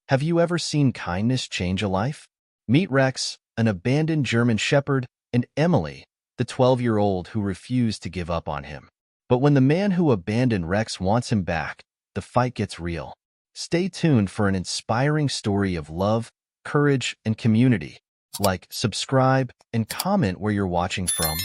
Have you ever seen kindness change a life? Meet Rex, an abandoned German Shepherd, and Emily, the 12-year-old who refused to give up on him. But when the man who abandoned Rex wants him back, the fight gets real. Stay tuned for an inspiring story of love, courage, and community. Like, subscribe, and comment where you're watching from.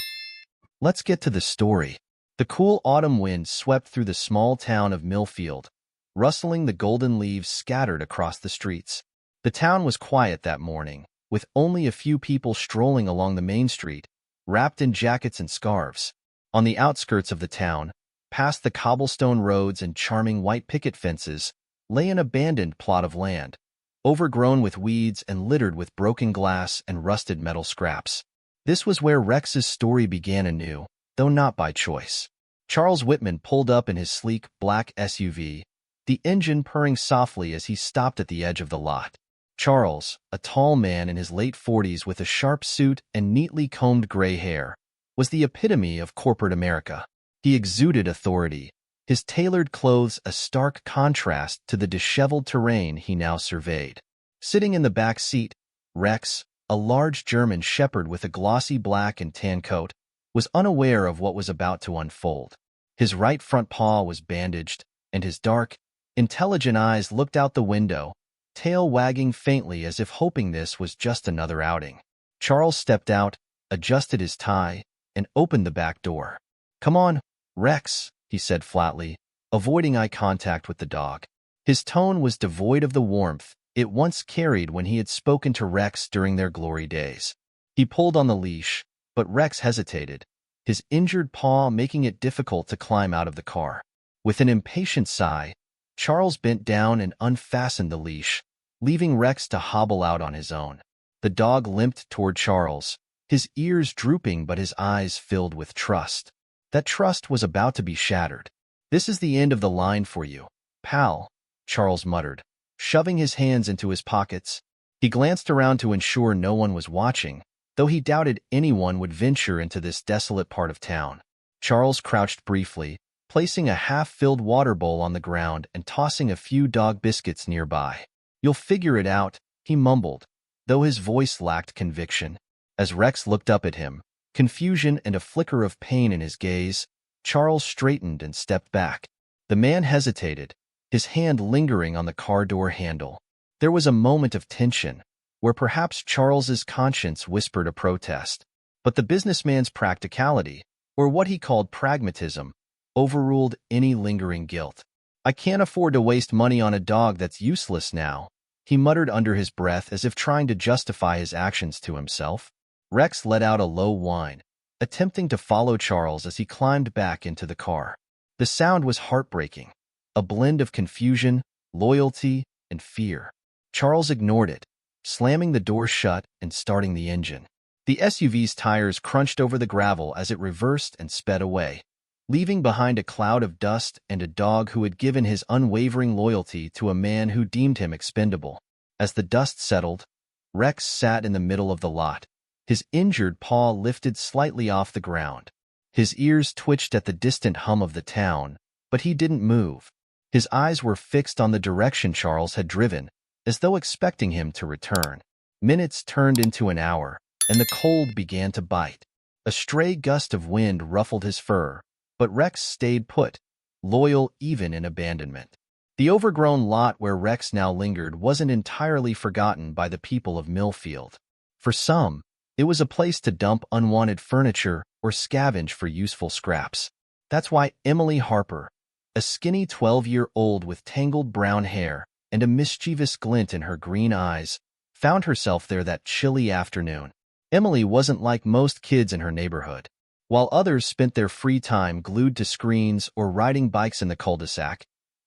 Let's get to the story. The cool autumn wind swept through the small town of Millfield, rustling the golden leaves scattered across the streets. The town was quiet that morning, with only a few people strolling along the main street, wrapped in jackets and scarves. On the outskirts of the town, past the cobblestone roads and charming white picket fences, lay an abandoned plot of land, overgrown with weeds and littered with broken glass and rusted metal scraps. This was where Rex's story began anew, though not by choice. Charles Whitman pulled up in his sleek, black SUV, the engine purring softly as he stopped at the edge of the lot. Charles, a tall man in his late 40s with a sharp suit and neatly combed gray hair, was the epitome of corporate America. He exuded authority, his tailored clothes a stark contrast to the disheveled terrain he now surveyed. Sitting in the back seat, Rex, a large German shepherd with a glossy black and tan coat, was unaware of what was about to unfold. His right front paw was bandaged, and his dark, intelligent eyes looked out the window, tail wagging faintly as if hoping this was just another outing. Charles stepped out, adjusted his tie, and opened the back door. "Come on, Rex," he said flatly, avoiding eye contact with the dog. His tone was devoid of the warmth it once carried when he had spoken to Rex during their glory days. He pulled on the leash, but Rex hesitated, his injured paw making it difficult to climb out of the car. With an impatient sigh, Charles bent down and unfastened the leash, leaving Rex to hobble out on his own. The dog limped toward Charles, his ears drooping but his eyes filled with trust. That trust was about to be shattered. "This is the end of the line for you, pal," Charles muttered, shoving his hands into his pockets. He glanced around to ensure no one was watching, though he doubted anyone would venture into this desolate part of town. Charles crouched briefly, placing a half-filled water bowl on the ground and tossing a few dog biscuits nearby. "You'll figure it out," he mumbled, though his voice lacked conviction. As Rex looked up at him, confusion and a flicker of pain in his gaze, Charles straightened and stepped back. The man hesitated, his hand lingering on the car door handle. There was a moment of tension, where perhaps Charles's conscience whispered a protest. But the businessman's practicality, or what he called pragmatism, overruled any lingering guilt. "I can't afford to waste money on a dog that's useless now," he muttered under his breath as if trying to justify his actions to himself. Rex let out a low whine, attempting to follow Charles as he climbed back into the car. The sound was heartbreaking, a blend of confusion, loyalty, and fear. Charles ignored it, slamming the door shut and starting the engine. The SUV's tires crunched over the gravel as it reversed and sped away, leaving behind a cloud of dust and a dog who had given his unwavering loyalty to a man who deemed him expendable. As the dust settled, Rex sat in the middle of the lot, his injured paw lifted slightly off the ground. His ears twitched at the distant hum of the town, but he didn't move. His eyes were fixed on the direction Charles had driven, as though expecting him to return. Minutes turned into an hour, and the cold began to bite. A stray gust of wind ruffled his fur, but Rex stayed put, loyal even in abandonment. The overgrown lot where Rex now lingered wasn't entirely forgotten by the people of Millfield. For some, it was a place to dump unwanted furniture or scavenge for useful scraps. That's why Emily Harper, a skinny 12-year-old with tangled brown hair and a mischievous glint in her green eyes, found herself there that chilly afternoon. Emily wasn't like most kids in her neighborhood. While others spent their free time glued to screens or riding bikes in the cul-de-sac,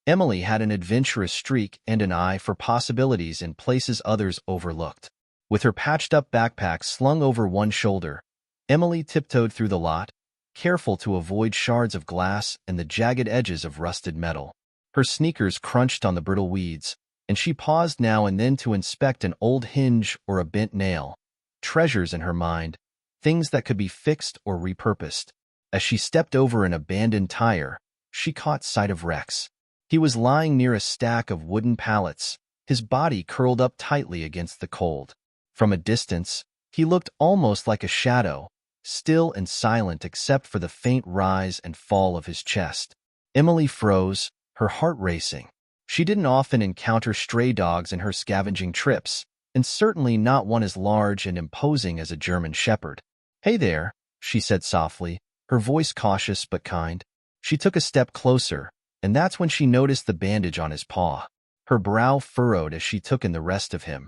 Emily had an adventurous streak and an eye for possibilities in places others overlooked. With her patched-up backpack slung over one shoulder, Emily tiptoed through the lot, careful to avoid shards of glass and the jagged edges of rusted metal. Her sneakers crunched on the brittle weeds, and she paused now and then to inspect an old hinge or a bent nail, treasures in her mind, things that could be fixed or repurposed. As she stepped over an abandoned tire, she caught sight of Rex. He was lying near a stack of wooden pallets, his body curled up tightly against the cold. From a distance, he looked almost like a shadow, still and silent except for the faint rise and fall of his chest. Emily froze, her heart racing. She didn't often encounter stray dogs in her scavenging trips, and certainly not one as large and imposing as a German Shepherd. "Hey there," she said softly, her voice cautious but kind. She took a step closer, and that's when she noticed the bandage on his paw. Her brow furrowed as she took in the rest of him.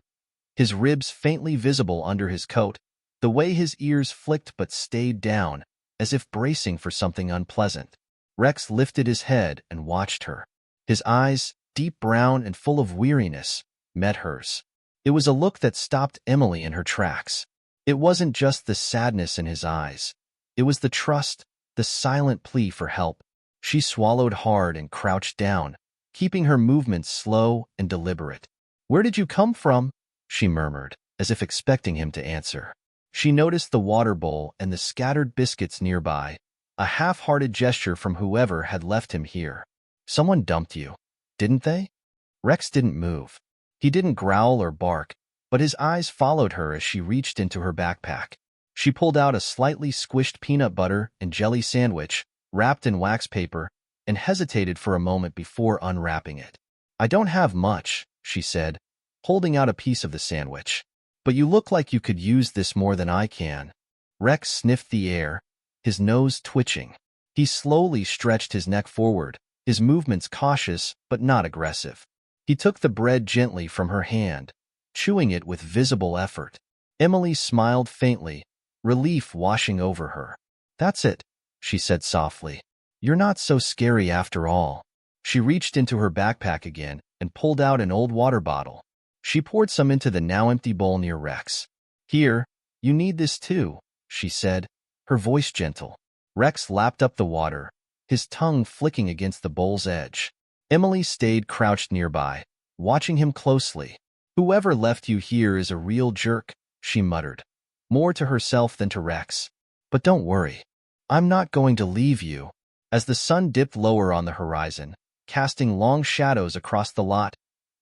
His ribs faintly visible under his coat, the way his ears flicked but stayed down, as if bracing for something unpleasant. Rex lifted his head and watched her. His eyes, deep brown and full of weariness, met hers. It was a look that stopped Emily in her tracks. It wasn't just the sadness in his eyes. It was the trust, the silent plea for help. She swallowed hard and crouched down, keeping her movements slow and deliberate. "Where did you come from?" she murmured, as if expecting him to answer. She noticed the water bowl and the scattered biscuits nearby, a half-hearted gesture from whoever had left him here. "Someone dumped you, didn't they?" Rex didn't move. He didn't growl or bark, but his eyes followed her as she reached into her backpack. She pulled out a slightly squished peanut butter and jelly sandwich, wrapped in wax paper, and hesitated for a moment before unwrapping it. "I don't have much," she said, holding out a piece of the sandwich. "But you look like you could use this more than I can." Rex sniffed the air, his nose twitching. He slowly stretched his neck forward, his movements cautious but not aggressive. He took the bread gently from her hand, chewing it with visible effort. Emily smiled faintly, relief washing over her. "That's it," she said softly. "You're not so scary after all." She reached into her backpack again and pulled out an old water bottle. She poured some into the now empty bowl near Rex. "Here, you need this too," she said, her voice gentle. Rex lapped up the water, his tongue flicking against the bowl's edge. Emily stayed crouched nearby, watching him closely. "Whoever left you here is a real jerk," she muttered, more to herself than to Rex. "But don't worry. I'm not going to leave you." As the sun dipped lower on the horizon, casting long shadows across the lot,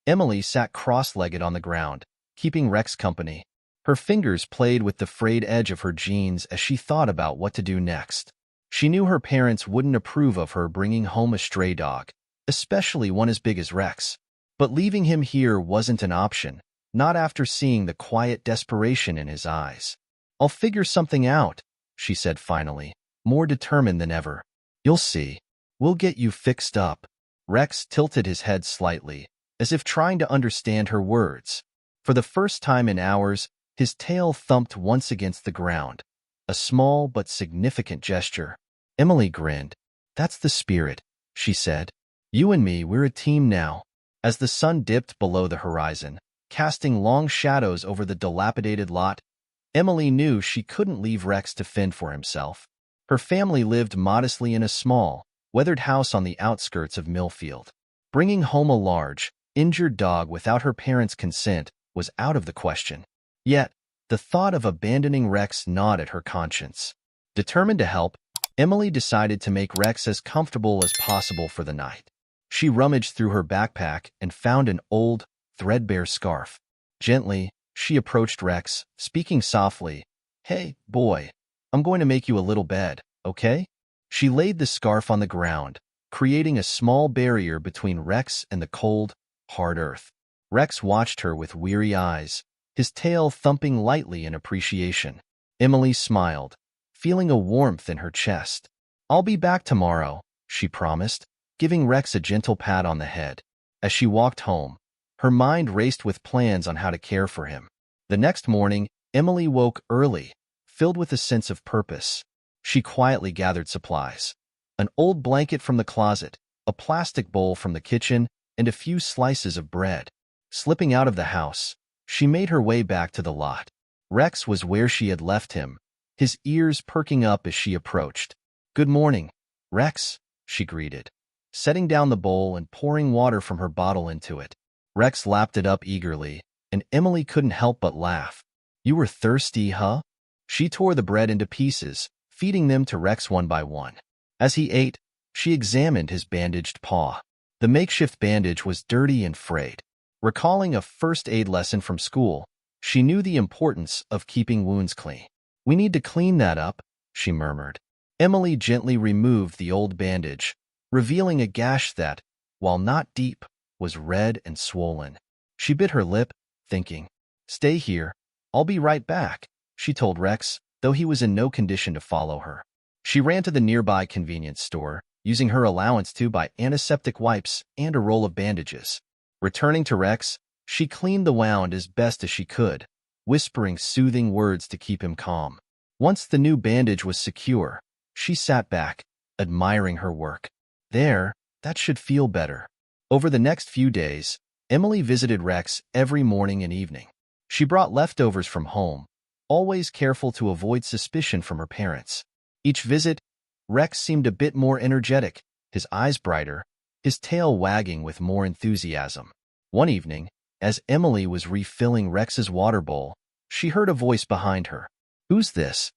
Emily sat cross-legged on the ground, keeping Rex company. Her fingers played with the frayed edge of her jeans as she thought about what to do next. She knew her parents wouldn't approve of her bringing home a stray dog, especially one as big as Rex. But leaving him here wasn't an option, not after seeing the quiet desperation in his eyes. "I'll figure something out," she said finally, more determined than ever. "You'll see. We'll get you fixed up." Rex tilted his head slightly, as if trying to understand her words. For the first time in hours, his tail thumped once against the ground, a small but significant gesture. Emily grinned. "That's the spirit," she said. "You and me, we're a team now." As the sun dipped below the horizon, casting long shadows over the dilapidated lot, Emily knew she couldn't leave Rex to fend for himself. Her family lived modestly in a small, weathered house on the outskirts of Millfield. Bringing home a large, injured dog without her parents' consent was out of the question. Yet, the thought of abandoning Rex gnawed at her conscience. Determined to help, Emily decided to make Rex as comfortable as possible for the night. She rummaged through her backpack and found an old, threadbare scarf. Gently, she approached Rex, speaking softly. "Hey, boy, I'm going to make you a little bed, okay?" She laid the scarf on the ground, creating a small barrier between Rex and the cold, hard earth. Rex watched her with weary eyes, his tail thumping lightly in appreciation. Emily smiled, feeling a warmth in her chest. "I'll be back tomorrow," she promised, giving Rex a gentle pat on the head. As she walked home, her mind raced with plans on how to care for him. The next morning, Emily woke early, filled with a sense of purpose. She quietly gathered supplies. An old blanket from the closet, a plastic bowl from the kitchen, and a few slices of bread. Slipping out of the house, she made her way back to the lot. Rex was where she had left him, his ears perking up as she approached. "Good morning, Rex," she greeted, setting down the bowl and pouring water from her bottle into it. Rex lapped it up eagerly, and Emily couldn't help but laugh. "You were thirsty, huh?" She tore the bread into pieces, feeding them to Rex one by one. As he ate, she examined his bandaged paw. The makeshift bandage was dirty and frayed. Recalling a first aid lesson from school, she knew the importance of keeping wounds clean. "We need to clean that up," she murmured. Emily gently removed the old bandage, revealing a gash that, while not deep, was red and swollen. She bit her lip, thinking, "Stay here. I'll be right back," she told Rex, though he was in no condition to follow her. She ran to the nearby convenience store, using her allowance to buy antiseptic wipes and a roll of bandages. Returning to Rex, she cleaned the wound as best as she could, whispering soothing words to keep him calm. Once the new bandage was secure, she sat back, admiring her work. There, that should feel better. Over the next few days, Emily visited Rex every morning and evening. She brought leftovers from home, always careful to avoid suspicion from her parents. Each visit, Rex seemed a bit more energetic, his eyes brighter, his tail wagging with more enthusiasm. One evening, as Emily was refilling Rex's water bowl, she heard a voice behind her. "Who's this?"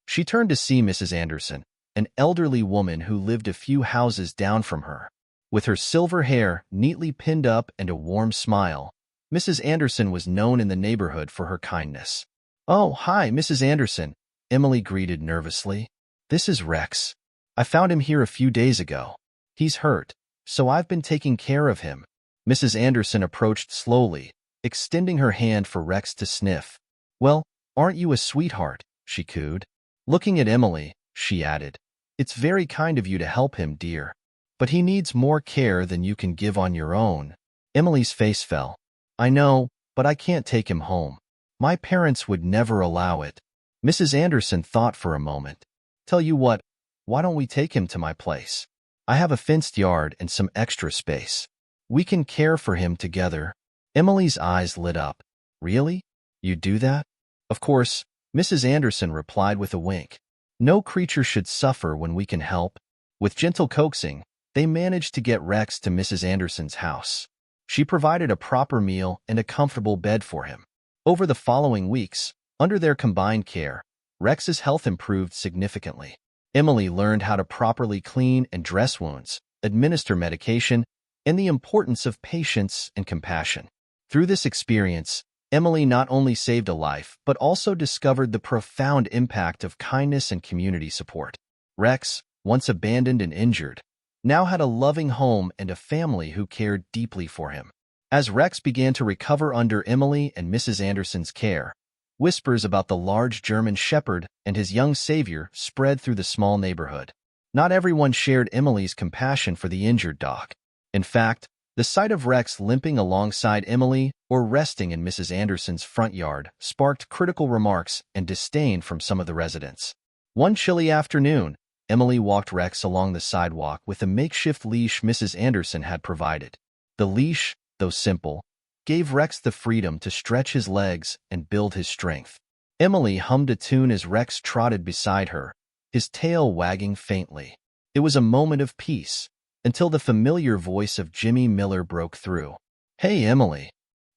She turned to see Mrs. Anderson, an elderly woman who lived a few houses down from her. With her silver hair neatly pinned up and a warm smile, Mrs. Anderson was known in the neighborhood for her kindness. "Oh, hi, Mrs. Anderson," Emily greeted nervously. "This is Rex. I found him here a few days ago. He's hurt, so I've been taking care of him." Mrs. Anderson approached slowly, extending her hand for Rex to sniff. "Well, aren't you a sweetheart?" she cooed. Looking at Emily, she added, "It's very kind of you to help him, dear. But he needs more care than you can give on your own." Emily's face fell. "I know, but I can't take him home. My parents would never allow it." Mrs. Anderson thought for a moment. "Tell you what, why don't we take him to my place? I have a fenced yard and some extra space. We can care for him together." Emily's eyes lit up. "Really? You'd do that?" "Of course," Mrs. Anderson replied with a wink. "No creature should suffer when we can help." With gentle coaxing, they managed to get Rex to Mrs. Anderson's house. She provided a proper meal and a comfortable bed for him. Over the following weeks, under their combined care, Rex's health improved significantly. Emily learned how to properly clean and dress wounds, administer medication, and the importance of patience and compassion. Through this experience, Emily not only saved a life, but also discovered the profound impact of kindness and community support. Rex, once abandoned and injured, now had a loving home and a family who cared deeply for him. As Rex began to recover under Emily and Mrs. Anderson's care, whispers about the large German Shepherd and his young savior spread through the small neighborhood. Not everyone shared Emily's compassion for the injured dog. In fact, the sight of Rex limping alongside Emily or resting in Mrs. Anderson's front yard sparked critical remarks and disdain from some of the residents. One chilly afternoon, Emily walked Rex along the sidewalk with a makeshift leash Mrs. Anderson had provided. The leash, though simple, gave Rex the freedom to stretch his legs and build his strength. Emily hummed a tune as Rex trotted beside her, his tail wagging faintly. It was a moment of peace, until the familiar voice of Jimmy Miller broke through. "Hey, Emily."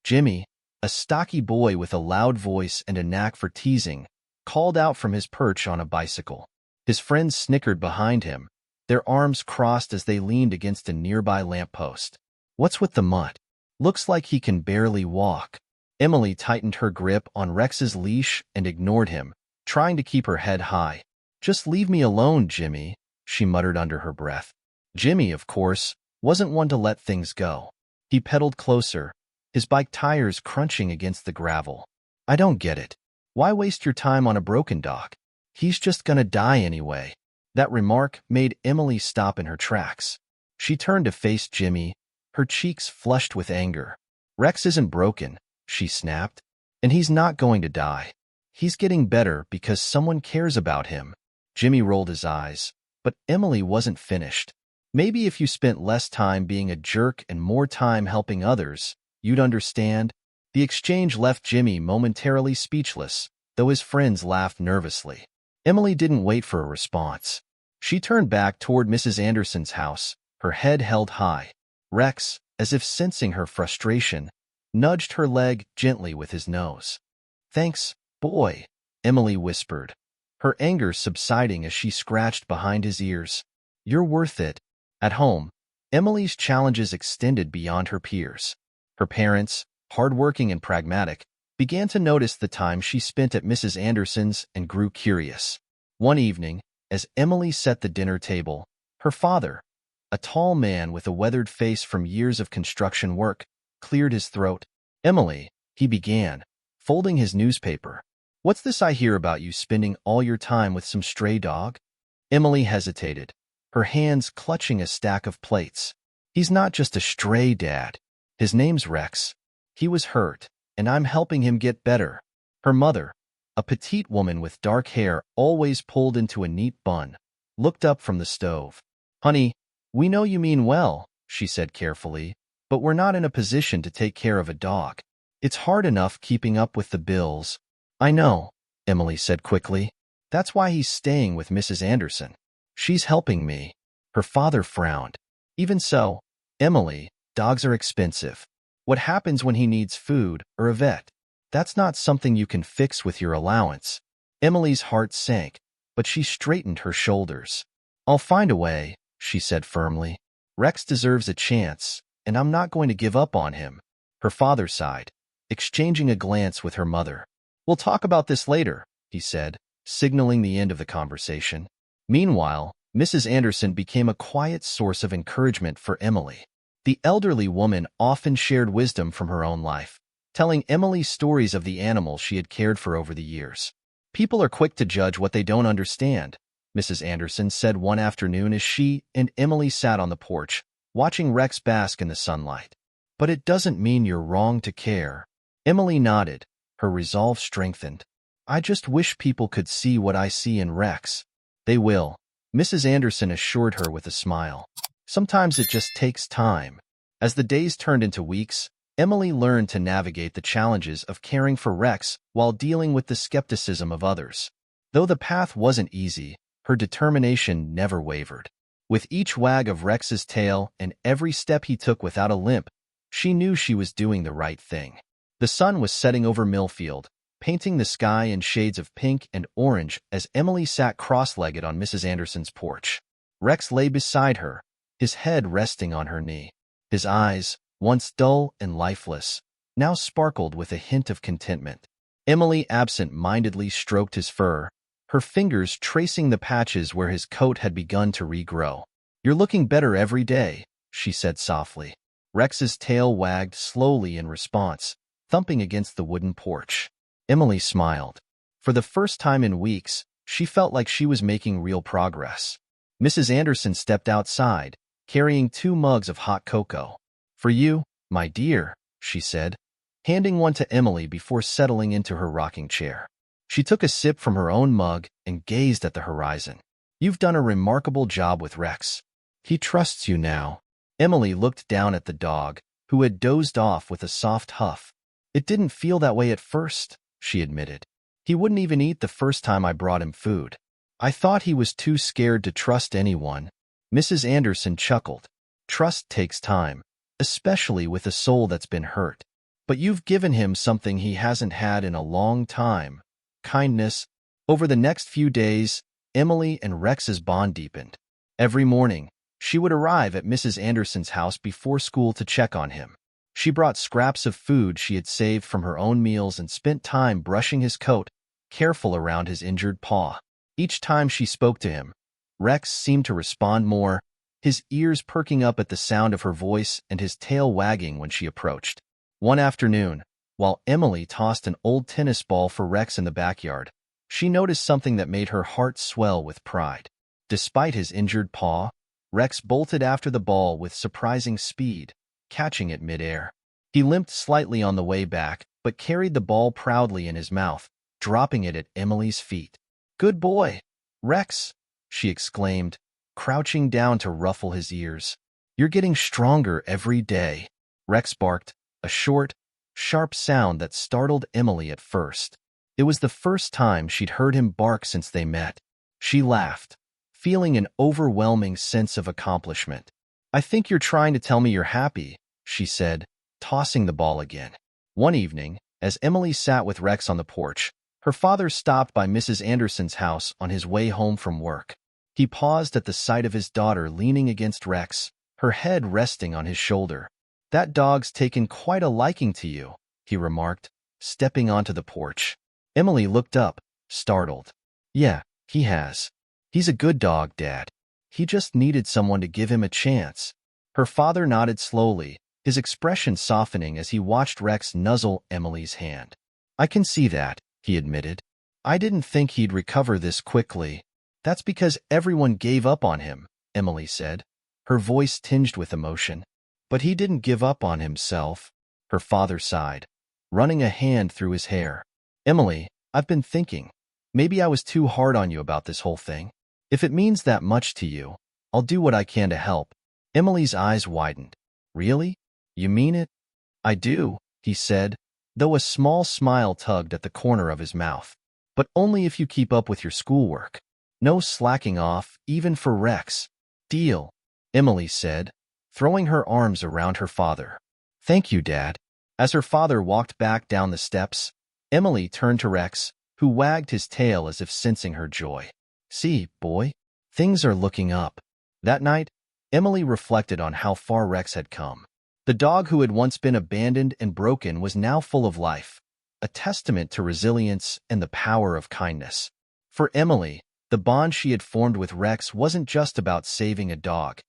Jimmy, a stocky boy with a loud voice and a knack for teasing, called out from his perch on a bicycle. His friends snickered behind him, their arms crossed as they leaned against a nearby lamppost. "What's with the mutt? Looks like he can barely walk." Emily tightened her grip on Rex's leash and ignored him, trying to keep her head high. "Just leave me alone, Jimmy," she muttered under her breath. Jimmy, of course, wasn't one to let things go. He pedaled closer, his bike tires crunching against the gravel. "I don't get it. Why waste your time on a broken dog? He's just gonna die anyway." That remark made Emily stop in her tracks. She turned to face Jimmy, her cheeks flushed with anger. "Rex isn't broken," she snapped, "and he's not going to die. He's getting better because someone cares about him." Jimmy rolled his eyes, but Emily wasn't finished. "Maybe if you spent less time being a jerk and more time helping others, you'd understand." The exchange left Jimmy momentarily speechless, though his friends laughed nervously. Emily didn't wait for a response. She turned back toward Mrs. Anderson's house, her head held high. Rex, as if sensing her frustration, nudged her leg gently with his nose. "Thanks, boy," Emily whispered, her anger subsiding as she scratched behind his ears. "You're worth it." At home, Emily's challenges extended beyond her peers. Her parents, hardworking and pragmatic, began to notice the time she spent at Mrs. Anderson's and grew curious. One evening, as Emily set the dinner table, her father, a tall man with a weathered face from years of construction work, cleared his throat. "Emily," he began, folding his newspaper. "What's this I hear about you spending all your time with some stray dog?" Emily hesitated, her hands clutching a stack of plates. "He's not just a stray, Dad. His name's Rex. He was hurt, and I'm helping him get better." Her mother, a petite woman with dark hair always pulled into a neat bun, looked up from the stove. "Honey, we know you mean well," she said carefully, "but we're not in a position to take care of a dog. It's hard enough keeping up with the bills." "I know," Emily said quickly. "That's why he's staying with Mrs. Anderson. She's helping me." Her father frowned. "Even so, Emily, dogs are expensive. What happens when he needs food or a vet? That's not something you can fix with your allowance." Emily's heart sank, but she straightened her shoulders. "I'll find a way," she said firmly. "Rex deserves a chance, and I'm not going to give up on him." Her father sighed, exchanging a glance with her mother. "We'll talk about this later," he said, signaling the end of the conversation. Meanwhile, Mrs. Anderson became a quiet source of encouragement for Emily. The elderly woman often shared wisdom from her own life, telling Emily stories of the animals she had cared for over the years. "People are quick to judge what they don't understand," Mrs. Anderson said one afternoon as she and Emily sat on the porch, watching Rex bask in the sunlight. "But it doesn't mean you're wrong to care." Emily nodded, her resolve strengthened. "I just wish people could see what I see in Rex." "They will," Mrs. Anderson assured her with a smile. "Sometimes it just takes time." As the days turned into weeks, Emily learned to navigate the challenges of caring for Rex while dealing with the skepticism of others. Though the path wasn't easy, her determination never wavered. With each wag of Rex's tail and every step he took without a limp, she knew she was doing the right thing. The sun was setting over Millfield, painting the sky in shades of pink and orange as Emily sat cross-legged on Mrs. Anderson's porch. Rex lay beside her, his head resting on her knee. His eyes, once dull and lifeless, now sparkled with a hint of contentment. Emily absent-mindedly stroked his fur, her fingers tracing the patches where his coat had begun to regrow. "You're looking better every day," she said softly. Rex's tail wagged slowly in response, thumping against the wooden porch. Emily smiled. For the first time in weeks, she felt like she was making real progress. Mrs. Anderson stepped outside, carrying 2 mugs of hot cocoa. "For you, my dear," she said, handing one to Emily before settling into her rocking chair. She took a sip from her own mug and gazed at the horizon. "You've done a remarkable job with Rex. He trusts you now." Emily looked down at the dog, who had dozed off with a soft huff. "It didn't feel that way at first," she admitted. "He wouldn't even eat the first time I brought him food. I thought he was too scared to trust anyone." Mrs. Anderson chuckled. "Trust takes time, especially with a soul that's been hurt. But you've given him something he hasn't had in a long time: kindness." Over the next few days, Emily and Rex's bond deepened. Every morning, she would arrive at Mrs. Anderson's house before school to check on him. She brought scraps of food she had saved from her own meals and spent time brushing his coat, careful around his injured paw. Each time she spoke to him, Rex seemed to respond more, his ears perking up at the sound of her voice and his tail wagging when she approached. One afternoon, while Emily tossed an old tennis ball for Rex in the backyard, she noticed something that made her heart swell with pride. Despite his injured paw, Rex bolted after the ball with surprising speed, catching it midair. He limped slightly on the way back, but carried the ball proudly in his mouth, dropping it at Emily's feet. "Good boy, Rex," she exclaimed, crouching down to ruffle his ears. "You're getting stronger every day." Rex barked, a short, sharp sound that startled Emily at first. It was the first time she'd heard him bark since they met. She laughed, feeling an overwhelming sense of accomplishment. "I think you're trying to tell me you're happy," she said, tossing the ball again. One evening, as Emily sat with Rex on the porch, her father stopped by Mrs. Anderson's house on his way home from work. He paused at the sight of his daughter leaning against Rex, her head resting on his shoulder. That dog's taken quite a liking to you, he remarked, stepping onto the porch. Emily looked up, startled. Yeah, he has. He's a good dog, Dad. He just needed someone to give him a chance. Her father nodded slowly, his expression softening as he watched Rex nuzzle Emily's hand. I can see that, he admitted. I didn't think he'd recover this quickly. That's because everyone gave up on him, Emily said, her voice tinged with emotion. But he didn't give up on himself, her father sighed, running a hand through his hair. Emily, I've been thinking. Maybe I was too hard on you about this whole thing. If it means that much to you, I'll do what I can to help. Emily's eyes widened. Really? You mean it? I do, he said, though a small smile tugged at the corner of his mouth. But only if you keep up with your schoolwork. No slacking off, even for Rex. Deal, Emily said, throwing her arms around her father. Thank you, Dad. As her father walked back down the steps, Emily turned to Rex, who wagged his tail as if sensing her joy. See, boy, things are looking up. That night, Emily reflected on how far Rex had come. The dog who had once been abandoned and broken was now full of life, a testament to resilience and the power of kindness. For Emily, the bond she had formed with Rex wasn't just about saving a dog.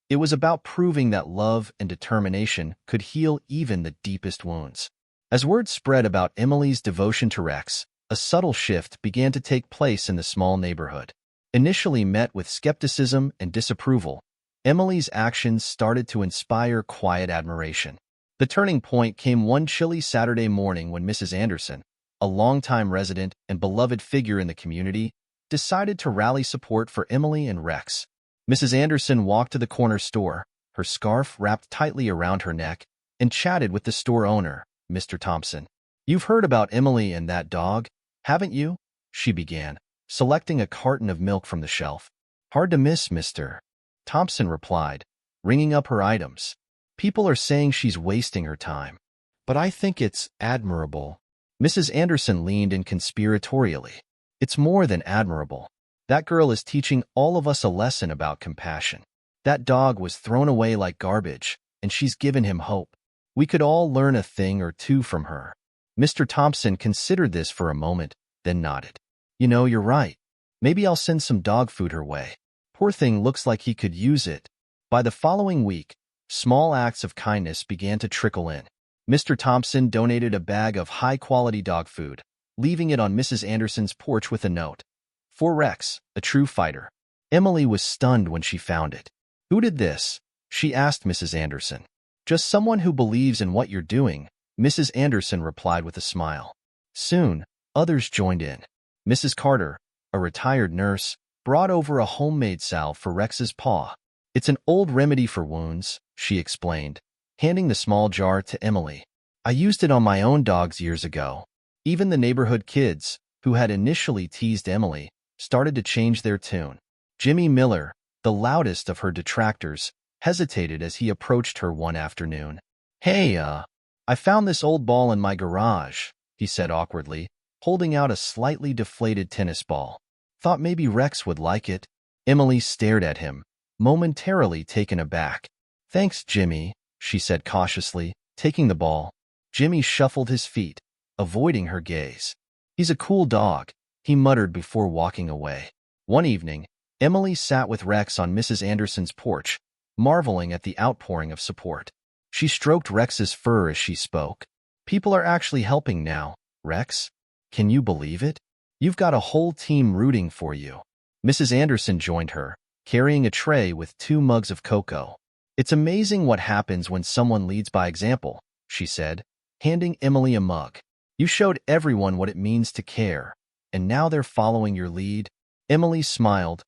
It was about proving that love and determination could heal even the deepest wounds. As word spread about Emily's devotion to Rex, a subtle shift began to take place in the small neighborhood. Initially met with skepticism and disapproval, Emily's actions started to inspire quiet admiration. The turning point came one chilly Saturday morning when Mrs. Anderson, a longtime resident and beloved figure in the community, decided to rally support for Emily and Rex. Mrs. Anderson walked to the corner store, her scarf wrapped tightly around her neck, and chatted with the store owner, Mr. Thompson. You've heard about Emily and that dog, haven't you? She began, selecting a carton of milk from the shelf. Hard to miss, Mr. Thompson replied, ringing up her items. People are saying she's wasting her time, but I think it's admirable. Mrs. Anderson leaned in conspiratorially. It's more than admirable. That girl is teaching all of us a lesson about compassion. That dog was thrown away like garbage, and she's given him hope. We could all learn a thing or two from her. Mr. Thompson considered this for a moment, then nodded. You know, you're right. Maybe I'll send some dog food her way. Poor thing looks like he could use it. By the following week, small acts of kindness began to trickle in. Mr. Thompson donated a bag of high-quality dog food, leaving it on Mrs. Anderson's porch with a note. For Rex, a true fighter. Emily was stunned when she found it. Who did this? She asked Mrs. Anderson. Just someone who believes in what you're doing, Mrs. Anderson replied with a smile. Soon, others joined in. Mrs. Carter, a retired nurse, brought over a homemade salve for Rex's paw. It's an old remedy for wounds, she explained, handing the small jar to Emily. I used it on my own dogs years ago. Even the neighborhood kids, who had initially teased Emily, started to change their tune. Jimmy Miller, the loudest of her detractors, hesitated as he approached her one afternoon. Hey, I found this old ball in my garage, he said awkwardly, holding out a slightly deflated tennis ball. Thought maybe Rex would like it. Emily stared at him, momentarily taken aback. Thanks, Jimmy, she said cautiously, taking the ball. Jimmy shuffled his feet, avoiding her gaze. He's a cool dog, he muttered before walking away. One evening, Emily sat with Rex on Mrs. Anderson's porch, marveling at the outpouring of support. She stroked Rex's fur as she spoke. People are actually helping now, Rex. Can you believe it? You've got a whole team rooting for you. Mrs. Anderson joined her, carrying a tray with 2 mugs of cocoa. It's amazing what happens when someone leads by example, she said, handing Emily a mug. You showed everyone what it means to care, and now they're following your lead. Emily smiled,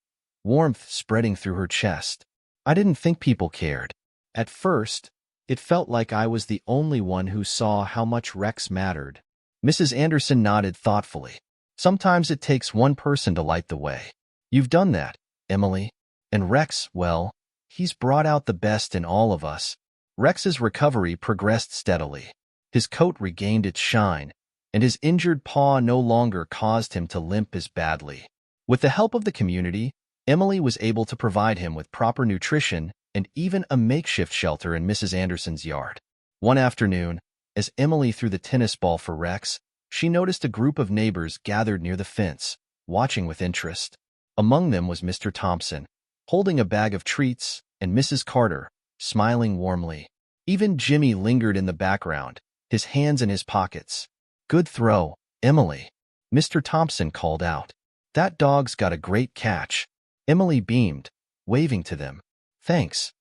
warmth spreading through her chest. I didn't think people cared. At first, it felt like I was the only one who saw how much Rex mattered. Mrs. Anderson nodded thoughtfully. Sometimes it takes one person to light the way. You've done that, Emily. And Rex, well, he's brought out the best in all of us. Rex's recovery progressed steadily. His coat regained its shine, and his injured paw no longer caused him to limp as badly. With the help of the community, Emily was able to provide him with proper nutrition and even a makeshift shelter in Mrs. Anderson's yard. One afternoon, as Emily threw the tennis ball for Rex, she noticed a group of neighbors gathered near the fence, watching with interest. Among them was Mr. Thompson, holding a bag of treats, and Mrs. Carter, smiling warmly. Even Jimmy lingered in the background, his hands in his pockets. "Good throw, Emily," Mr. Thompson called out. "That dog's got a great catch." Emily beamed, waving to them. "Thanks.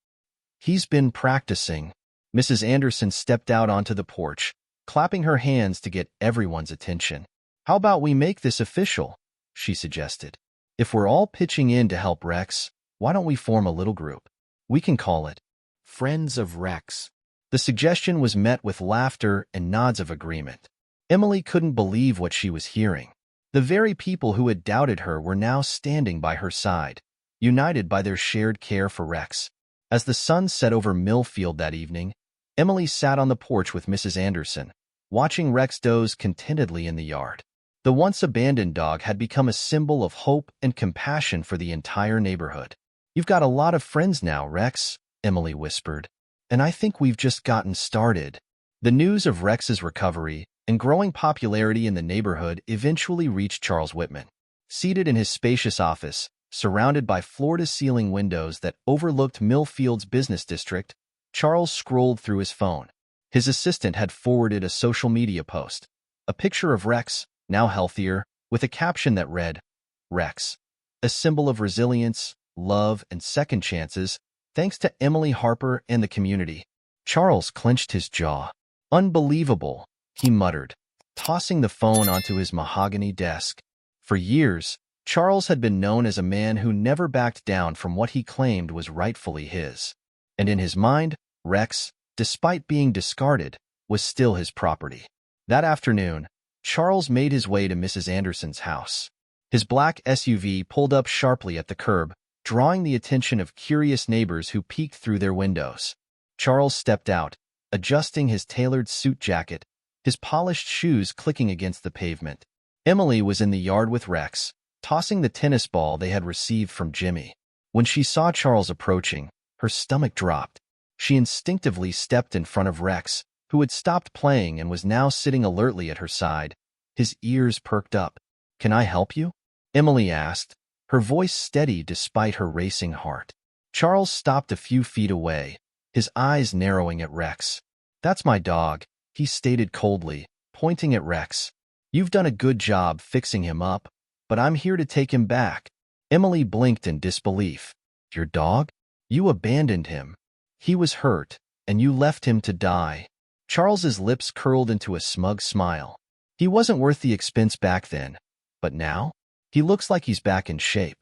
He's been practicing." Mrs. Anderson stepped out onto the porch, clapping her hands to get everyone's attention. "How about we make this official?" she suggested. "If we're all pitching in to help Rex, why don't we form a little group? We can call it Friends of Rex." The suggestion was met with laughter and nods of agreement. Emily couldn't believe what she was hearing. The very people who had doubted her were now standing by her side, united by their shared care for Rex. As the sun set over Millfield that evening, Emily sat on the porch with Mrs. Anderson, watching Rex doze contentedly in the yard. The once abandoned dog had become a symbol of hope and compassion for the entire neighborhood. "You've got a lot of friends now, Rex," Emily whispered, "and I think we've just gotten started." The news of Rex's recovery and growing popularity in the neighborhood eventually reached Charles Whitman. Seated in his spacious office, surrounded by floor-to-ceiling windows that overlooked Millfield's business district, Charles scrolled through his phone. His assistant had forwarded a social media post, a picture of Rex, now healthier, with a caption that read, "Rex, a symbol of resilience, love, and second chances, thanks to Emily Harper and the community." Charles clenched his jaw. "Unbelievable," he muttered, tossing the phone onto his mahogany desk. For years, Charles had been known as a man who never backed down from what he claimed was rightfully his. And in his mind, Rex, despite being discarded, was still his property. That afternoon, Charles made his way to Mrs. Anderson's house. His black SUV pulled up sharply at the curb, drawing the attention of curious neighbors who peeked through their windows. Charles stepped out, adjusting his tailored suit jacket, his polished shoes clicking against the pavement. Emily was in the yard with Rex, tossing the tennis ball they had received from Jimmy. When she saw Charles approaching, her stomach dropped. She instinctively stepped in front of Rex, who had stopped playing and was now sitting alertly at her side. His ears perked up. "Can I help you?" Emily asked, her voice steady despite her racing heart. Charles stopped a few feet away, his eyes narrowing at Rex. "That's my dog," he stated coldly, pointing at Rex. "You've done a good job fixing him up, but I'm here to take him back." Emily blinked in disbelief. "Your dog? You abandoned him. He was hurt, and you left him to die." Charles's lips curled into a smug smile. He wasn't worth the expense back then, but now? He looks like he's back in shape.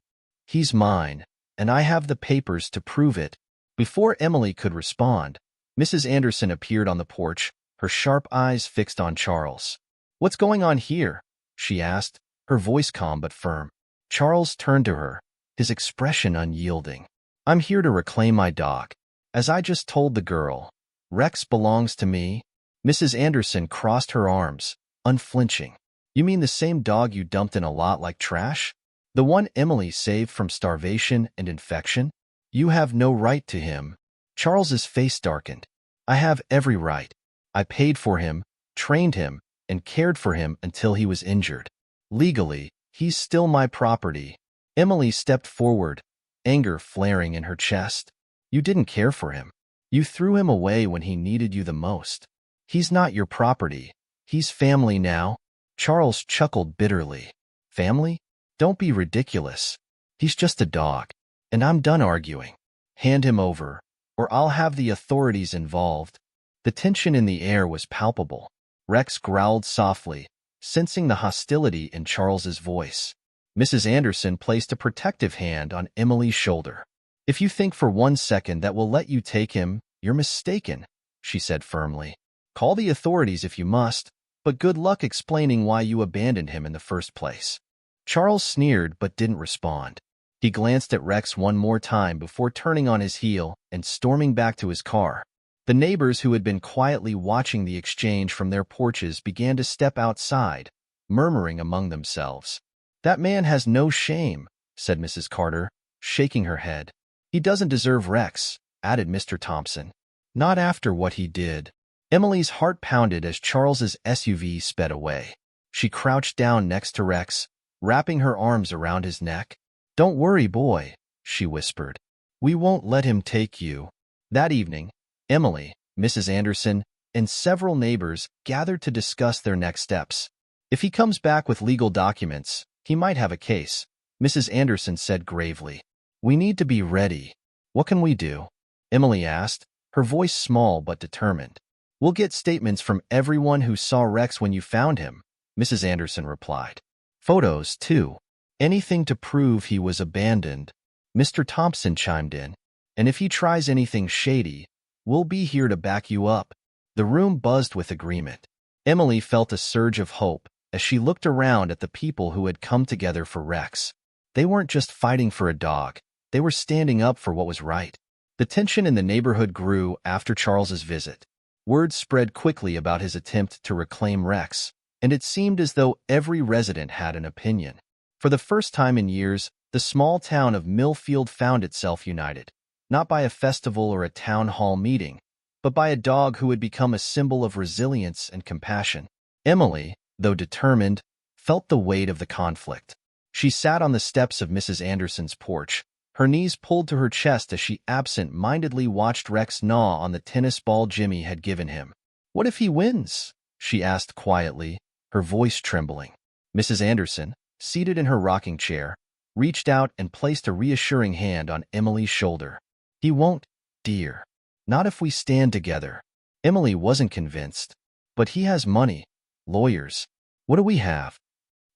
"He's mine, and I have the papers to prove it." Before Emily could respond, Mrs. Anderson appeared on the porch, her sharp eyes fixed on Charles. "What's going on here?" she asked, her voice calm but firm. Charles turned to her, his expression unyielding. "I'm here to reclaim my dog. As I just told the girl, Rex belongs to me." Mrs. Anderson crossed her arms, unflinching. "You mean the same dog you dumped in a lot like trash? The one Emily saved from starvation and infection? You have no right to him." Charles's face darkened. "I have every right. I paid for him, trained him, and cared for him until he was injured. Legally, he's still my property." Emily stepped forward, anger flaring in her chest. "You didn't care for him. You threw him away when he needed you the most. He's not your property. He's family now." Charles chuckled bitterly. "Family? Don't be ridiculous. He's just a dog, and I'm done arguing. Hand him over, or I'll have the authorities involved." The tension in the air was palpable. Rex growled softly, sensing the hostility in Charles's voice. Mrs. Anderson placed a protective hand on Emily's shoulder. "If you think for 1 second that we'll let you take him, you're mistaken," she said firmly. "Call the authorities if you must, but good luck explaining why you abandoned him in the first place." Charles sneered but didn't respond. He glanced at Rex one more time before turning on his heel and storming back to his car. The neighbors who had been quietly watching the exchange from their porches began to step outside, murmuring among themselves. "That man has no shame," said Mrs. Carter, shaking her head. "He doesn't deserve Rex," added Mr. Thompson. "Not after what he did." Emily's heart pounded as Charles's SUV sped away. She crouched down next to Rex, wrapping her arms around his neck. "Don't worry, boy," she whispered. "We won't let him take you." That evening, Emily, Mrs. Anderson, and several neighbors gathered to discuss their next steps. "If he comes back with legal documents, he might have a case," Mrs. Anderson said gravely. "We need to be ready." "What can we do?" Emily asked, her voice small but determined. "We'll get statements from everyone who saw Rex when you found him," Mrs. Anderson replied. "Photos, too. Anything to prove he was abandoned." Mr. Thompson chimed in. "And if he tries anything shady, we'll be here to back you up." The room buzzed with agreement. Emily felt a surge of hope as she looked around at the people who had come together for Rex. They weren't just fighting for a dog. They were standing up for what was right. The tension in the neighborhood grew after Charles's visit. Word spread quickly about his attempt to reclaim Rex, and it seemed as though every resident had an opinion. For the first time in years, the small town of Millfield found itself united, not by a festival or a town hall meeting, but by a dog who had become a symbol of resilience and compassion. Emily, though determined, felt the weight of the conflict. She sat on the steps of Mrs. Anderson's porch, her knees pulled to her chest as she absent-mindedly watched Rex gnaw on the tennis ball Jimmy had given him. "What if he wins?" she asked quietly, her voice trembling. Mrs. Anderson, seated in her rocking chair, reached out and placed a reassuring hand on Emily's shoulder. "He won't, dear. Not if we stand together." Emily wasn't convinced. "But he has money, lawyers. What do we have?"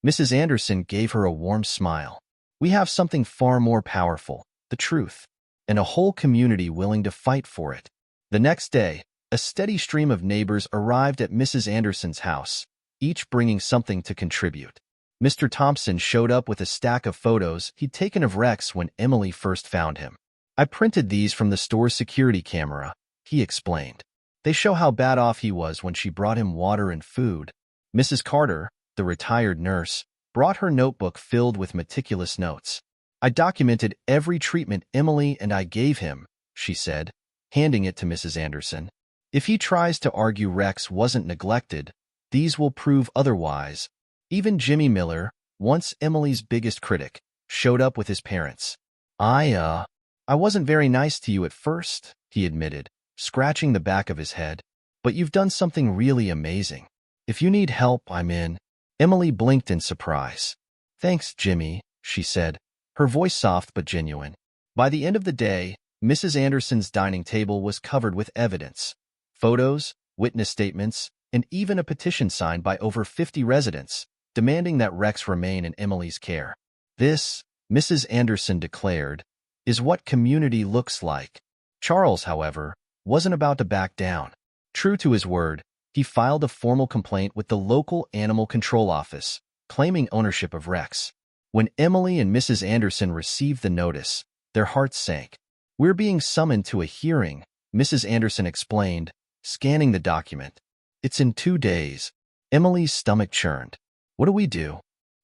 Mrs. Anderson gave her a warm smile. "We have something far more powerful, the truth, and a whole community willing to fight for it." The next day, a steady stream of neighbors arrived at Mrs. Anderson's house, each bringing something to contribute. Mr. Thompson showed up with a stack of photos he'd taken of Rex when Emily first found him. "I printed these from the store's security camera," he explained. "They show how bad off he was when she brought him water and food." Mrs. Carter, the retired nurse, brought her notebook filled with meticulous notes. "I documented every treatment Emily and I gave him," she said, handing it to Mrs. Anderson. "If he tries to argue Rex wasn't neglected, these will prove otherwise." Even Jimmy Miller, once Emily's biggest critic, showed up with his parents. I wasn't very nice to you at first," he admitted, scratching the back of his head. "But you've done something really amazing. If you need help, I'm in." Emily blinked in surprise. "Thanks, Jimmy," she said, her voice soft but genuine. By the end of the day, Mrs. Anderson's dining table was covered with evidence. Photos, witness statements, and even a petition signed by over 50 residents, demanding that Rex remain in Emily's care. "This," Mrs. Anderson declared, "is what community looks like." Charles, however, wasn't about to back down. True to his word, he filed a formal complaint with the local animal control office, claiming ownership of Rex. When Emily and Mrs. Anderson received the notice, their hearts sank. "We're being summoned to a hearing," Mrs. Anderson explained, scanning the document. "It's in 2 days." Emily's stomach churned. "What do we do?"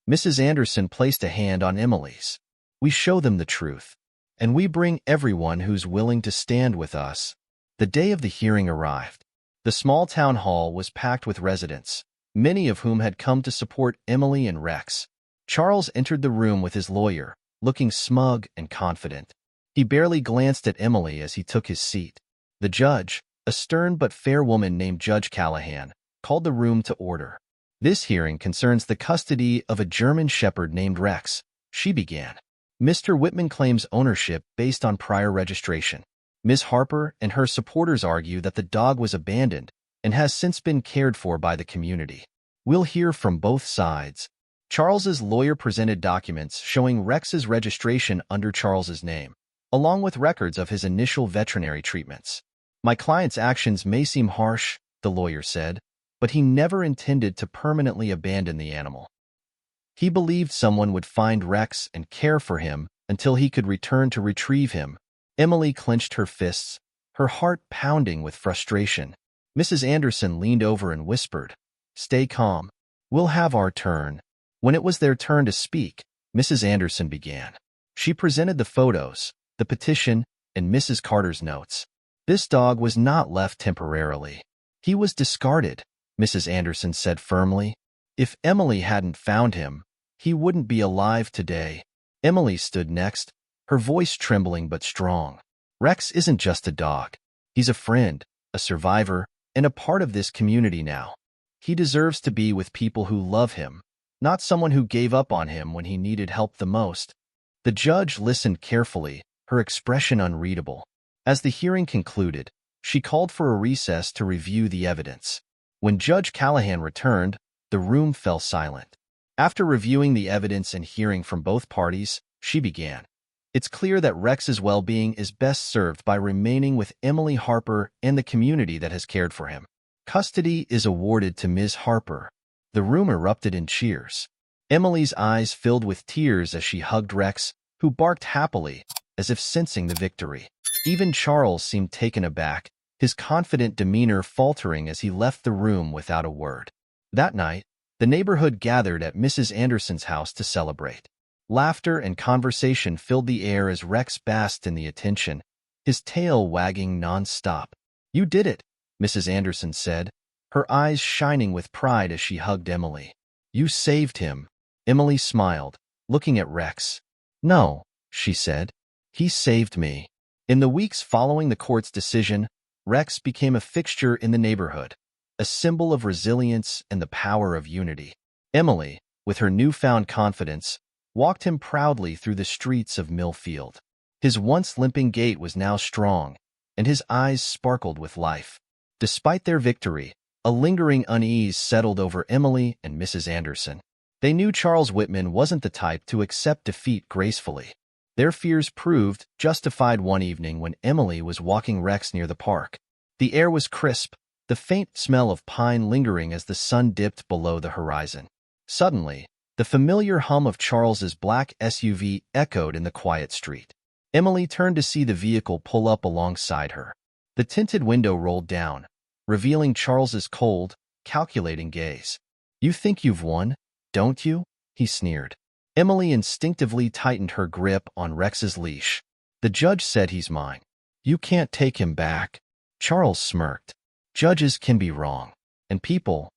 Mrs. Anderson placed a hand on Emily's. "We show them the truth, and we bring everyone who's willing to stand with us." The day of the hearing arrived. The small town hall was packed with residents, many of whom had come to support Emily and Rex. Charles entered the room with his lawyer, looking smug and confident. He barely glanced at Emily as he took his seat. The judge, a stern but fair woman named Judge Callahan, called the room to order. "This hearing concerns the custody of a German Shepherd named Rex," she began. "Mr. Whitman claims ownership based on prior registration. Ms. Harper and her supporters argue that the dog was abandoned and has since been cared for by the community. We'll hear from both sides." Charles's lawyer presented documents showing Rex's registration under Charles's name, along with records of his initial veterinary treatments. "My client's actions may seem harsh," the lawyer said, "but he never intended to permanently abandon the animal. He believed someone would find Rex and care for him until he could return to retrieve him." Emily clenched her fists, her heart pounding with frustration. Mrs. Anderson leaned over and whispered, "Stay calm. We'll have our turn." When it was their turn to speak, Mrs. Anderson began. She presented the photos, the petition, and Mrs. Carter's notes. "This dog was not left temporarily. He was discarded, Mrs. Anderson said firmly. If Emily hadn't found him, he wouldn't be alive today. Emily stood next, her voice trembling but strong. Rex isn't just a dog. He's a friend, a survivor, and a part of this community now. He deserves to be with people who love him, not someone who gave up on him when he needed help the most. The judge listened carefully, her expression unreadable. As the hearing concluded, she called for a recess to review the evidence. When Judge Callahan returned, the room fell silent. After reviewing the evidence and hearing from both parties, she began. It's clear that Rex's well-being is best served by remaining with Emily Harper and the community that has cared for him. Custody is awarded to Ms. Harper. The room erupted in cheers. Emily's eyes filled with tears as she hugged Rex, who barked happily, as if sensing the victory. Even Charles seemed taken aback, his confident demeanor faltering as he left the room without a word. That night, the neighborhood gathered at Mrs. Anderson's house to celebrate. Laughter and conversation filled the air as Rex basked in the attention, his tail wagging non-stop. "You did it," Mrs. Anderson said, her eyes shining with pride as she hugged Emily. "You saved him." Emily smiled, looking at Rex. "No," she said. "He saved me." In the weeks following the court's decision, Rex became a fixture in the neighborhood, a symbol of resilience and the power of unity. Emily, with her newfound confidence, walked him proudly through the streets of Millfield. His once limping gait was now strong, and his eyes sparkled with life. Despite their victory, a lingering unease settled over Emily and Mrs. Anderson. They knew Charles Whitman wasn't the type to accept defeat gracefully. Their fears proved justified one evening when Emily was walking Rex near the park. The air was crisp, the faint smell of pine lingering as the sun dipped below the horizon. Suddenly, the familiar hum of Charles's black SUV echoed in the quiet street. Emily turned to see the vehicle pull up alongside her. The tinted window rolled down, revealing Charles's cold, calculating gaze. "You think you've won, don't you?" he sneered. Emily instinctively tightened her grip on Rex's leash. "The judge said he's mine. You can't take him back." Charles smirked. "Judges can be wrong. And people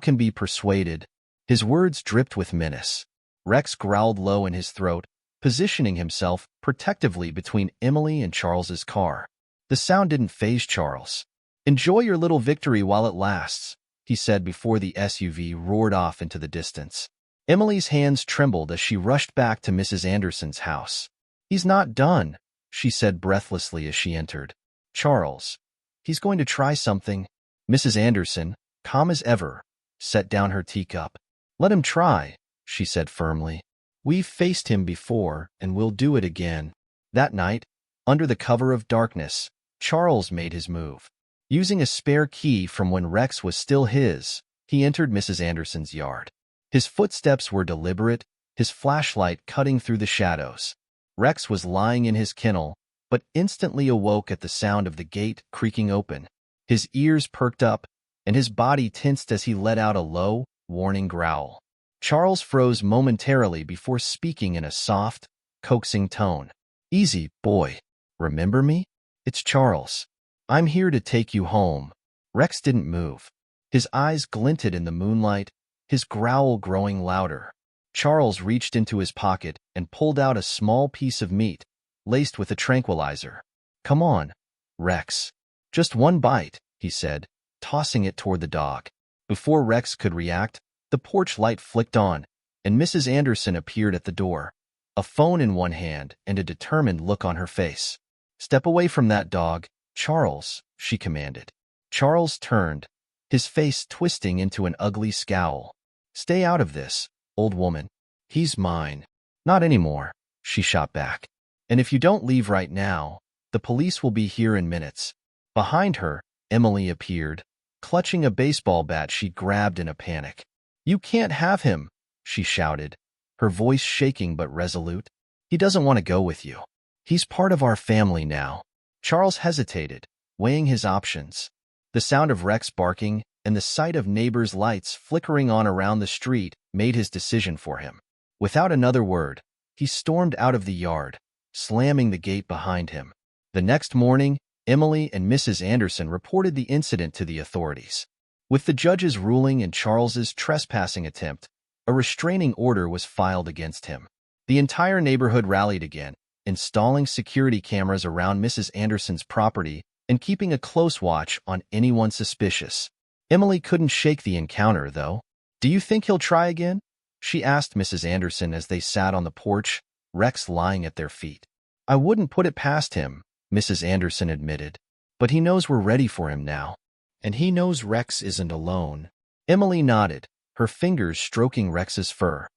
can be persuaded." His words dripped with menace. Rex growled low in his throat, positioning himself protectively between Emily and Charles's car. The sound didn't faze Charles. "Enjoy your little victory while it lasts," he said before the SUV roared off into the distance. Emily's hands trembled as she rushed back to Mrs. Anderson's house. "He's not done," she said breathlessly as she entered. "Charles, he's going to try something." Mrs. Anderson, calm as ever, set down her teacup. "Let him try," she said firmly. "We've faced him before, and we'll do it again." That night, under the cover of darkness, Charles made his move. Using a spare key from when Rex was still his, he entered Mrs. Anderson's yard. His footsteps were deliberate, his flashlight cutting through the shadows. Rex was lying in his kennel, but instantly awoke at the sound of the gate creaking open. His ears perked up, and his body tensed as he let out a low, warning growl. Charles froze momentarily before speaking in a soft, coaxing tone. "Easy, boy. Remember me? It's Charles. I'm here to take you home." Rex didn't move. His eyes glinted in the moonlight, his growl growing louder. Charles reached into his pocket and pulled out a small piece of meat, laced with a tranquilizer. "Come on, Rex. Just one bite," he said, tossing it toward the dog. Before Rex could react, the porch light flicked on, and Mrs. Anderson appeared at the door, a phone in one hand and a determined look on her face. "Step away from that dog, Charles," she commanded. Charles turned, his face twisting into an ugly scowl. "Stay out of this, old woman. He's mine." "Not anymore," she shot back. "And if you don't leave right now, the police will be here in minutes." Behind her, Emily appeared, clutching a baseball bat she grabbed in a panic. "You can't have him," she shouted, her voice shaking but resolute. "He doesn't want to go with you. He's part of our family now." Charles hesitated, weighing his options. The sound of Rex barking and the sight of neighbors' lights flickering on around the street made his decision for him. Without another word, he stormed out of the yard, slamming the gate behind him. The next morning, Emily and Mrs. Anderson reported the incident to the authorities. With the judge's ruling and Charles's trespassing attempt, a restraining order was filed against him. The entire neighborhood rallied again, installing security cameras around Mrs. Anderson's property and keeping a close watch on anyone suspicious. Emily couldn't shake the encounter, though. "Do you think he'll try again?" she asked Mrs. Anderson as they sat on the porch, Rex lying at their feet. "I wouldn't put it past him," Mrs. Anderson admitted. "But he knows we're ready for him now. And he knows Rex isn't alone." Emily nodded, her fingers stroking Rex's fur.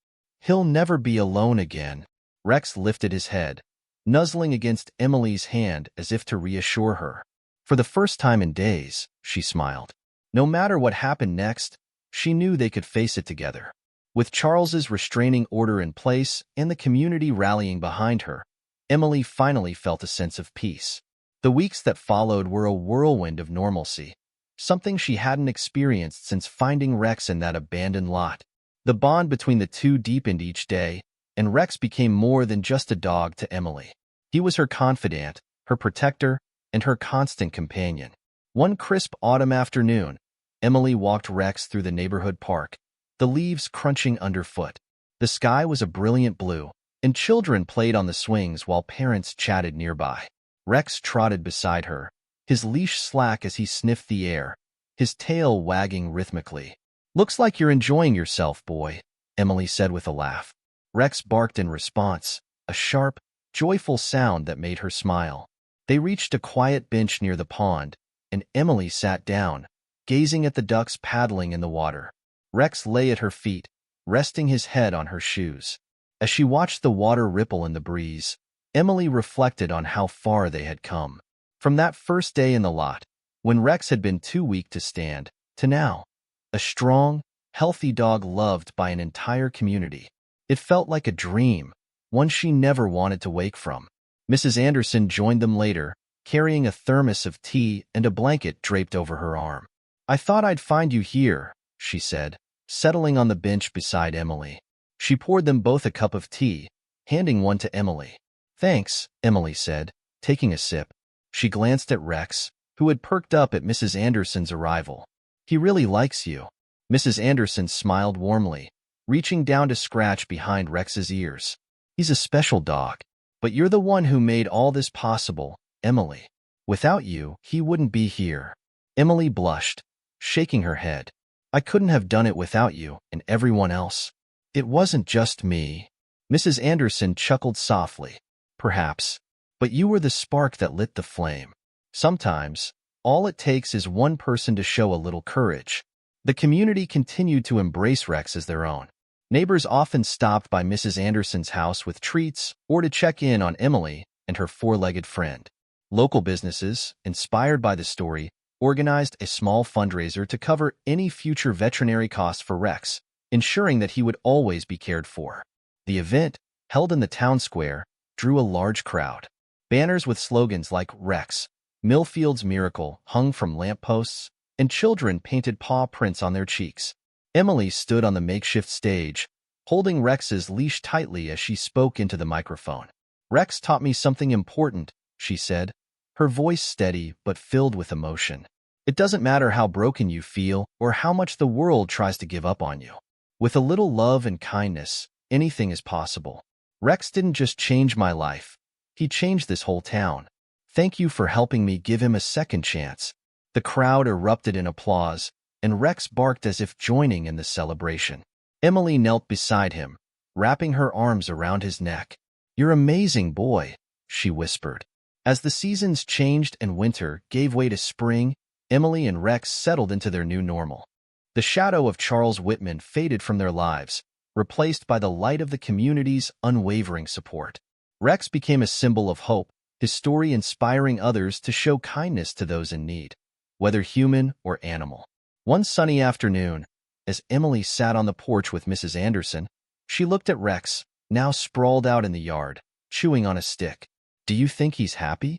"He'll never be alone again." Rex lifted his head, nuzzling against Emily's hand as if to reassure her. For the first time in days, she smiled. No matter what happened next, she knew they could face it together. With Charles's restraining order in place and the community rallying behind her, Emily finally felt a sense of peace. The weeks that followed were a whirlwind of normalcy, something she hadn't experienced since finding Rex in that abandoned lot. The bond between the two deepened each day, and Rex became more than just a dog to Emily. He was her confidant, her protector, and her constant companion. One crisp autumn afternoon, Emily walked Rex through the neighborhood park, the leaves crunching underfoot. The sky was a brilliant blue, and children played on the swings while parents chatted nearby. Rex trotted beside her, his leash slack as he sniffed the air, his tail wagging rhythmically. "Looks like you're enjoying yourself, boy," Emily said with a laugh. Rex barked in response, a sharp, joyful sound that made her smile. They reached a quiet bench near the pond, and Emily sat down, gazing at the ducks paddling in the water. Rex lay at her feet, resting his head on her shoes. As she watched the water ripple in the breeze, Emily reflected on how far they had come. From that first day in the lot, when Rex had been too weak to stand, to now, a strong, healthy dog loved by an entire community. It felt like a dream, one she never wanted to wake from. Mrs. Anderson joined them later, carrying a thermos of tea and a blanket draped over her arm. "I thought I'd find you here," she said, settling on the bench beside Emily. She poured them both a cup of tea, handing one to Emily. "Thanks," Emily said, taking a sip. She glanced at Rex, who had perked up at Mrs. Anderson's arrival. "He really likes you." Mrs. Anderson smiled warmly, reaching down to scratch behind Rex's ears. "He's a special dog. But you're the one who made all this possible, Emily. Without you, he wouldn't be here." Emily blushed, shaking her head. "I couldn't have done it without you and everyone else." "It wasn't just me." Mrs. Anderson chuckled softly. "Perhaps. But you were the spark that lit the flame. Sometimes, all it takes is one person to show a little courage." The community continued to embrace Rex as their own. Neighbors often stopped by Mrs. Anderson's house with treats or to check in on Emily and her four-legged friend. Local businesses, inspired by the story, organized a small fundraiser to cover any future veterinary costs for Rex, ensuring that he would always be cared for. The event, held in the town square, drew a large crowd. Banners with slogans like "Rex," "Millfield's Miracle" hung from lampposts, and children painted paw prints on their cheeks. Emily stood on the makeshift stage, holding Rex's leash tightly as she spoke into the microphone. "Rex taught me something important," she said, her voice steady but filled with emotion. "It doesn't matter how broken you feel or how much the world tries to give up on you. With a little love and kindness, anything is possible. Rex didn't just change my life. He changed this whole town. Thank you for helping me give him a second chance." The crowd erupted in applause, and Rex barked as if joining in the celebration. Emily knelt beside him, wrapping her arms around his neck. "You're amazing, boy," she whispered. As the seasons changed and winter gave way to spring, Emily and Rex settled into their new normal. The shadow of Charles Whitman faded from their lives, replaced by the light of the community's unwavering support. Rex became a symbol of hope, his story inspiring others to show kindness to those in need, whether human or animal. One sunny afternoon, as Emily sat on the porch with Mrs. Anderson, she looked at Rex, now sprawled out in the yard, chewing on a stick. "Do you think he's happy?"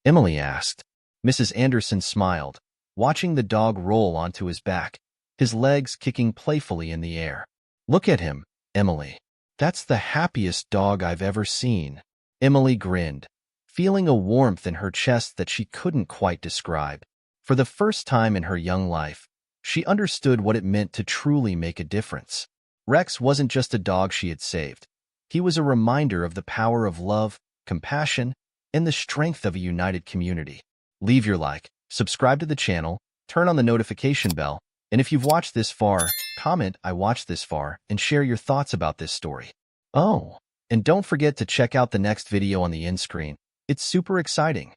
Emily asked. Mrs. Anderson smiled, watching the dog roll onto his back, his legs kicking playfully in the air. "Look at him, Emily. That's the happiest dog I've ever seen." Emily grinned, feeling a warmth in her chest that she couldn't quite describe. For the first time in her young life, she understood what it meant to truly make a difference. Rex wasn't just a dog she had saved. He was a reminder of the power of love, compassion, and the strength of a united community. Leave your like, subscribe to the channel, turn on the notification bell, and if you've watched this far, comment "I watched this far" and share your thoughts about this story. Oh, and don't forget to check out the next video on the end screen. It's super exciting.